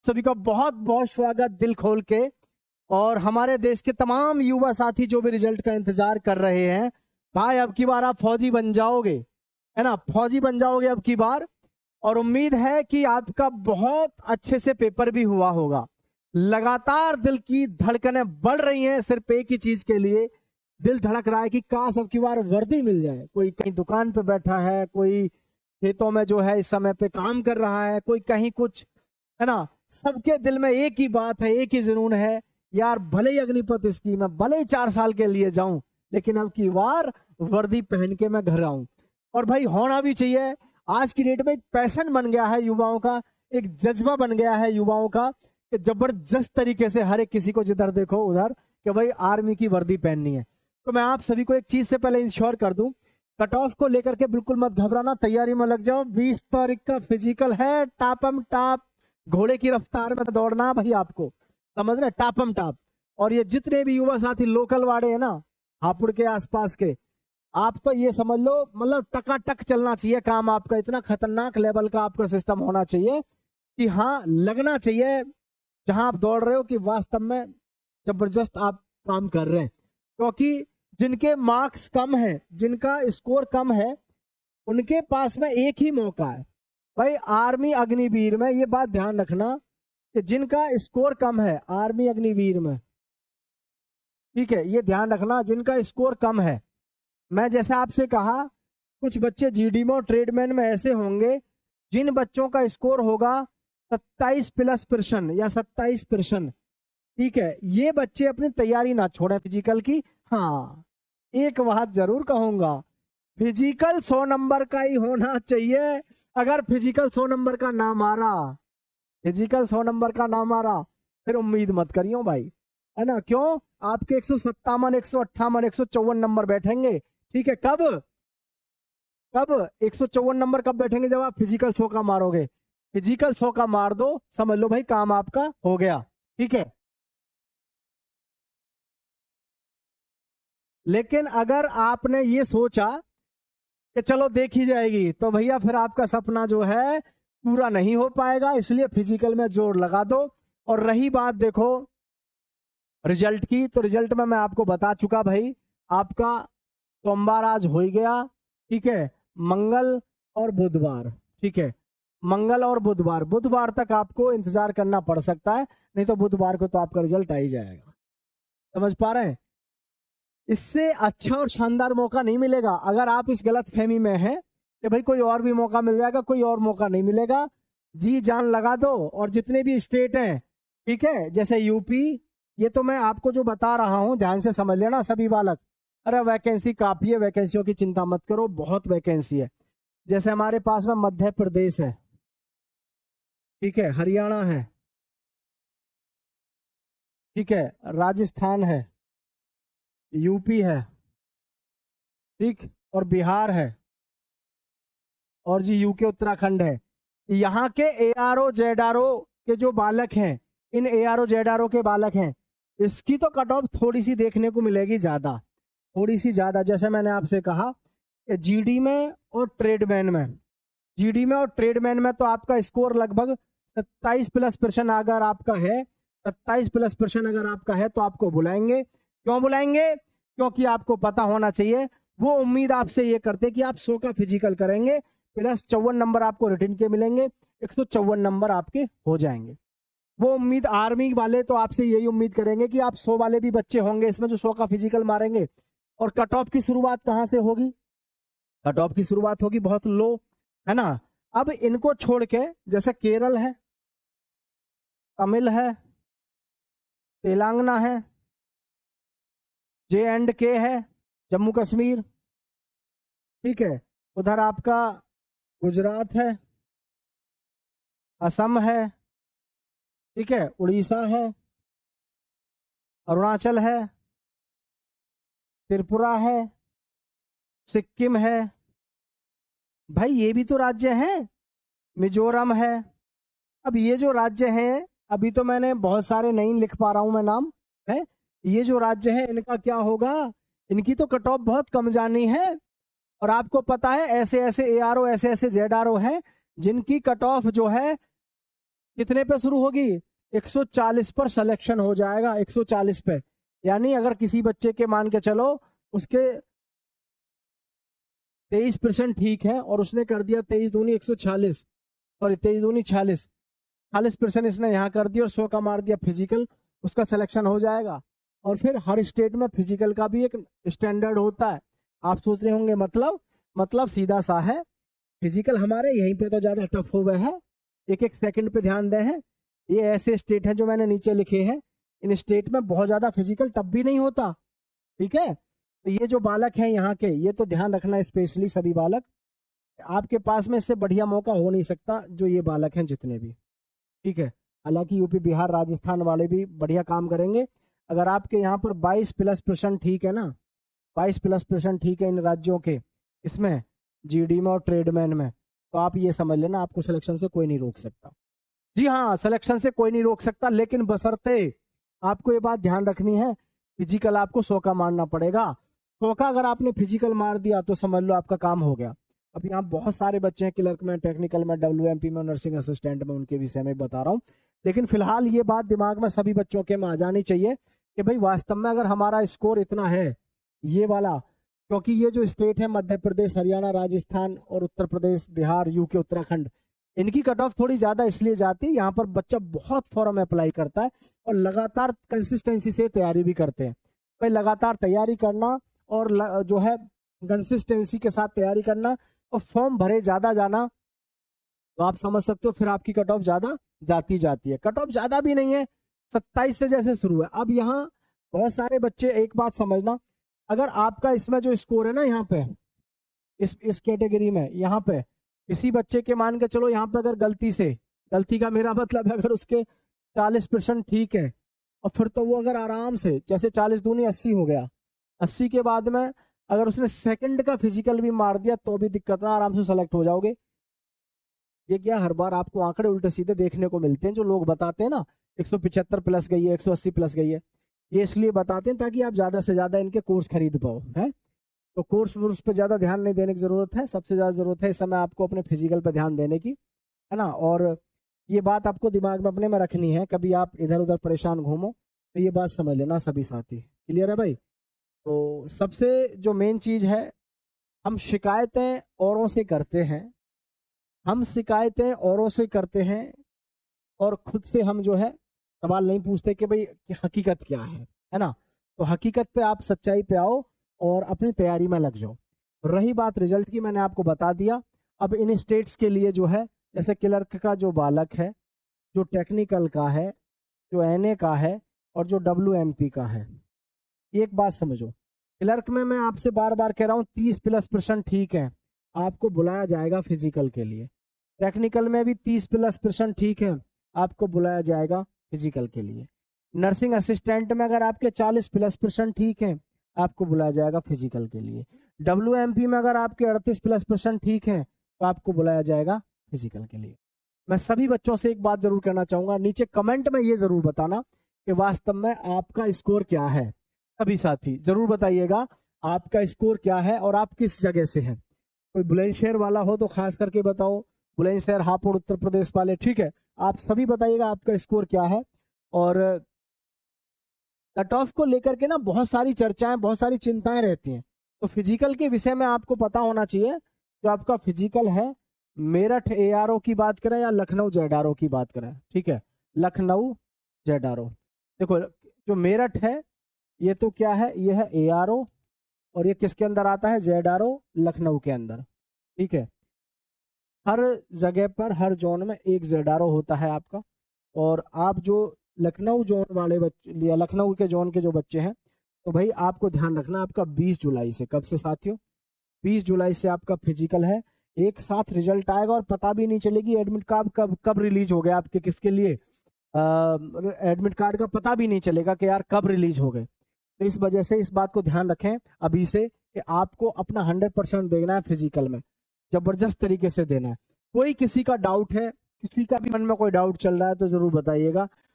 सभी का बहुत बहुत स्वागत दिल खोल के। और हमारे देश के तमाम युवा साथी जो भी रिजल्ट का इंतजार कर रहे हैं, भाई अब की बार आप फौजी बन जाओगे, है ना, फौजी बन जाओगे अब की बार। और उम्मीद है कि आपका बहुत अच्छे से पेपर भी हुआ होगा। लगातार दिल की धड़कनें बढ़ रही हैं सिर्फ एक ही चीज के लिए। दिल धड़क रहा है कि काश अब की बार वर्दी मिल जाए। कोई कहीं दुकान पे बैठा है, कोई खेतों में जो है इस समय पे काम कर रहा है, कोई कहीं कुछ, है ना। सबके दिल में एक ही बात है, एक ही जुनून है, यार भले ही अग्निपथ स्कीम है, भले ही 4 साल के लिए जाऊं, लेकिन अब की बार वर्दी पहन के मैं घर आऊं। और भाई होना भी चाहिए। आज की डेट में एक पैशन बन गया है युवाओं का, एक जज्बा बन गया है युवाओं का कि जबरदस्त तरीके से हर एक किसी को जिधर देखो उधर कि भाई आर्मी की वर्दी पहननी है। तो मैं आप सभी को एक चीज से पहले इंश्योर कर दूं, कट ऑफ को लेकर के बिल्कुल मत घबराना, तैयारी में लग जाओ। 20 तारीख का फिजिकल है, टापम टाप घोड़े की रफ्तार में दौड़ना भाई, आपको समझ रहे, टापम टाप। और ये जितने भी युवा साथी लोकल वाले हैं ना, हापुड़ के आसपास के, आप तो ये समझ लो मतलब टकाटक चलना चाहिए काम आपका। इतना खतरनाक लेवल का आपका सिस्टम होना चाहिए कि हाँ लगना चाहिए जहां आप दौड़ रहे हो कि वास्तव में जबरदस्त आप काम कर रहे हैं। क्योंकि जिनके मार्क्स कम है, जिनका स्कोर कम है, उनके पास में एक ही मौका है भाई आर्मी अग्निवीर में। ये बात ध्यान रखना कि जिनका स्कोर कम है आर्मी अग्निवीर में, ठीक है, ये ध्यान रखना जिनका स्कोर कम है। मैं जैसे आपसे कहा, कुछ बच्चे जीडी में और ट्रेडमैन में ऐसे होंगे जिन बच्चों का स्कोर होगा 27+% या 27%, ठीक है, ये बच्चे अपनी तैयारी ना छोड़ें फिजिकल की। हाँ एक बात जरूर कहूंगा, फिजिकल 100 नंबर का ही होना चाहिए। अगर फिजिकल 100 नंबर का ना मारा, फिजिकल 100 नंबर का ना मारा, फिर उम्मीद मत करियो भाई, है ना। क्यों? आपके 157, 158, 154 नंबर बैठेंगे, ठीक है। कब कब 154 नंबर कब बैठेंगे? जब आप फिजिकल 100 का मारोगे। फिजिकल 100 का मार दो, समझ लो भाई काम आपका हो गया, ठीक है। लेकिन अगर आपने ये सोचा कि चलो देखी जाएगी, तो भैया फिर आपका सपना जो है पूरा नहीं हो पाएगा। इसलिए फिजिकल में जोर लगा दो। और रही बात देखो रिजल्ट की, तो रिजल्ट में मैं आपको बता चुका भाई, आपका सोमवार आज हो ही गया, ठीक है, मंगल और बुधवार, ठीक है, मंगल और बुधवार, बुधवार तक आपको इंतजार करना पड़ सकता है, नहीं तो बुधवार को तो आपका रिजल्ट आ ही जाएगा। समझ पा रहे हैं? इससे अच्छा और शानदार मौका नहीं मिलेगा। अगर आप इस गलत फहमी में हैं कि भाई कोई और भी मौका मिल जाएगा, कोई और मौका नहीं मिलेगा। जी जान लगा दो। और जितने भी स्टेट हैं, ठीक है, जैसे यूपी, ये तो मैं आपको जो बता रहा हूं ध्यान से समझ लेना सभी बालक। अरे वैकेंसी काफी है, वैकेंसियों की चिंता मत करो, बहुत वैकेंसी है। जैसे हमारे पास में मध्य प्रदेश है, ठीक है, हरियाणा है, ठीक है, राजस्थान है, यूपी है, ठीक, और बिहार है, और जी यूके उत्तराखंड है। यहाँ के एआरओ जेडआरओ के जो बालक हैं, इन एआरओ जेडआरओ के बालक हैं, इसकी तो कट ऑफ थोड़ी सी देखने को मिलेगी ज्यादा, थोड़ी सी ज्यादा। जैसे मैंने आपसे कहा कि जीडी में और ट्रेडमैन में, जीडी में और ट्रेडमैन में तो आपका स्कोर लगभग 27+% अगर आपका है, 27+% अगर आपका है, तो आपको बुलाएंगे। क्यों बुलाएंगे? क्योंकि आपको पता होना चाहिए, वो उम्मीद आपसे ये करते कि आप 100 का फिजिकल करेंगे, प्लस 54 नंबर आपको रिटर्न के मिलेंगे, 154 नंबर आपके हो जाएंगे। वो उम्मीद आर्मी वाले तो आपसे यही उम्मीद करेंगे कि आप 100 वाले भी बच्चे होंगे इसमें जो 100 का फिजिकल मारेंगे। और कट ऑफ की शुरुआत कहां से होगी? कट ऑफ की शुरुआत होगी बहुत लो, है ना। अब इनको छोड़ के जैसे केरल है, तमिल है, तेलंगाना है, J&K है, जम्मू कश्मीर, ठीक है, उधर आपका गुजरात है, असम है, ठीक है, उड़ीसा है, अरुणाचल है, त्रिपुरा है, सिक्किम है, भाई ये भी तो राज्य हैं, मिजोरम है। अब ये जो राज्य हैं, अभी तो मैंने बहुत सारे नहीं लिख पा रहा हूं मैं नाम, है, ये जो राज्य है इनका क्या होगा? इनकी तो कट ऑफ बहुत कम जानी है। और आपको पता है ऐसे ऐसे एआरओ, ऐसे ऐसे जेडआरओ हैं जिनकी कट ऑफ जो है कितने पे शुरू होगी? 140 पर सिलेक्शन हो जाएगा, 140 पे। यानी अगर किसी बच्चे के मान के चलो उसके 23% ठीक है और उसने कर दिया 23 दूनी 146, सॉरी 23 दूनी 46, 40% इसने यहाँ कर दिया और 100 का मार दिया फिजिकल, उसका सिलेक्शन हो जाएगा। और फिर हर स्टेट में फिजिकल का भी एक स्टैंडर्ड होता है। आप सोच रहे होंगे मतलब सीधा सा है, फिजिकल हमारे यहीं पे तो ज्यादा टफ हो गए हैं। एक एक सेकंड पे ध्यान दें हैं, ये ऐसे स्टेट है जो मैंने नीचे लिखे हैं, इन स्टेट में बहुत ज्यादा फिजिकल टफ भी नहीं होता, ठीक है। तो ये जो बालक हैं यहाँ के, ये तो ध्यान रखना स्पेशली सभी बालक, आपके पास में इससे बढ़िया मौका हो नहीं सकता जो ये बालक हैं जितने भी, ठीक है। हालांकि यूपी बिहार राजस्थान वाले भी बढ़िया काम करेंगे। अगर आपके यहाँ पर 22+% ठीक है ना, 22+% ठीक है इन राज्यों के, इसमें जीडी में और ट्रेडमैन में, तो आप ये समझ लेना आपको सिलेक्शन से कोई नहीं रोक सकता। जी हाँ, सिलेक्शन से कोई नहीं रोक सकता, लेकिन बशर्ते आपको ये बात ध्यान रखनी है, फिजिकल आपको 100 का मारना पड़ेगा। 100 का अगर आपने फिजिकल मार दिया तो समझ लो आपका काम हो गया। अब यहाँ बहुत सारे बच्चे हैं क्लर्क में, टेक्निकल में, WMP में, नर्सिंग असिस्टेंट में, उनके विषय में बता रहा हूँ। लेकिन फिलहाल ये बात दिमाग में सभी बच्चों के में आ जानी चाहिए कि भाई वास्तव में अगर हमारा स्कोर इतना है ये वाला, क्योंकि ये जो स्टेट है मध्य प्रदेश, हरियाणा, राजस्थान और उत्तर प्रदेश, बिहार, यूके, उत्तराखंड, इनकी कट ऑफ थोड़ी ज्यादा इसलिए जाती है, यहाँ पर बच्चा बहुत फॉर्म अप्लाई करता है और लगातार कंसिस्टेंसी से तैयारी भी करते हैं। भाई लगातार तैयारी करना और जो है कंसिस्टेंसी के साथ तैयारी करना और फॉर्म भरे ज्यादा जाना, तो आप समझ सकते हो फिर आपकी कट ऑफ ज्यादा जाती है। कट ऑफ ज्यादा भी नहीं है, 27 से जैसे शुरू है। अब यहाँ बहुत सारे बच्चे, एक बात समझना, अगर आपका इसमें जो स्कोर है ना यहाँ पे इस कैटेगरी में, यहाँ पे किसी बच्चे के मान के चलो यहाँ पे अगर गलती का मेरा मतलब है अगर उसके 40% ठीक है, और फिर तो वो अगर आराम से, जैसे 40 दूनी 80 हो गया, 80 के बाद में अगर उसने सेकंड का फिजिकल भी मार दिया तो भी दिक्कत ना, आराम से सेलेक्ट हो जाओगे। ये क्या हर बार आपको आंकड़े उल्टे सीधे देखने को मिलते हैं जो लोग बताते हैं ना, 175 प्लस गई है, 180 प्लस गई है, ये इसलिए बताते हैं ताकि आप ज्यादा से ज्यादा इनके कोर्स खरीद पाओ, है। तो कोर्स वोर्स पे ज्यादा ध्यान नहीं देने की जरूरत है, सबसे ज्यादा जरूरत है इस समय आपको अपने फिजिकल पे ध्यान देने की, है ना। और ये बात आपको दिमाग में अपने में रखनी है, कभी आप इधर उधर परेशान घूमो तो ये बात समझ लेना सभी साथी, क्लियर है भाई। तो सबसे जो मेन चीज है, हम शिकायतें औरों से करते हैं, और खुद से हम जो है सवाल नहीं पूछते कि भाई हकीकत क्या है ना। तो हकीकत पे आप सच्चाई पे आओ और अपनी तैयारी में लग जाओ। रही बात रिजल्ट की, मैंने आपको बता दिया। अब इन स्टेट्स के लिए जो है, जैसे क्लर्क का जो बालक है, जो टेक्निकल का है, जो NA का है और जो WMP का है, एक बात समझो, क्लर्क में मैं आपसे बार बार कह रहा हूँ 30+% ठीक है, आपको बुलाया जाएगा फिजिकल के लिए। टेक्निकल में भी 30+% ठीक है, आपको बुलाया जाएगा फिजिकल के लिए। नर्सिंग असिस्टेंट में अगर आपके 40+% ठीक है, आपको बुलाया जाएगा फिजिकल के लिए। WMP में अगर आपके 38+% ठीक है, तो आपको बुलाया जाएगा फिजिकल के लिए। मैं सभी बच्चों से एक बात जरूर कहना चाहूंगा, नीचे कमेंट में ये जरूर बताना कि वास्तव में आपका स्कोर क्या है। सभी साथी जरूर बताइएगा आपका स्कोर क्या है और आप किस जगह से हैं। कोई बुलंदशहर वाला हो तो खास करके बताओ, बुलंदशहर, हापुड़, उत्तर प्रदेश वाले, ठीक है। आप सभी बताइएगा आपका स्कोर क्या है। और कट ऑफ को लेकर के ना बहुत सारी चर्चाएं, बहुत सारी चिंताएं रहती हैं। तो फिजिकल के विषय में आपको पता होना चाहिए, जो आपका फिजिकल है, मेरठ ARO की बात करें या लखनऊ ZRO की बात करें, ठीक है, लखनऊ ZRO। देखो जो मेरठ है ये तो क्या है, ये है ARO, और ये किसके अंदर आता है, ZRO, लखनऊ के अंदर, ठीक है। हर जगह पर, हर जोन में एक ZRO होता है आपका। और आप जो लखनऊ जोन वाले बच्चे या लखनऊ के जोन के जो बच्चे हैं, तो भाई आपको ध्यान रखना, आपका 20 जुलाई से, कब से साथियों, 20 जुलाई से आपका फिजिकल है। एक साथ रिजल्ट आएगा और पता भी नहीं चलेगी एडमिट कार्ड कब रिलीज हो गया आपके, किसके लिए एडमिट कार्ड का पता भी नहीं चलेगा कि यार कब रिलीज हो गए। तो इस वजह से इस बात को ध्यान रखें अभी से कि आपको अपना 100% देना है फिजिकल में, जबरदस्त तरीके से देना है। कोई किसी का डाउट है, किसी का भी मन में कोई डाउट चल रहा है तो जरूर बताइएगा।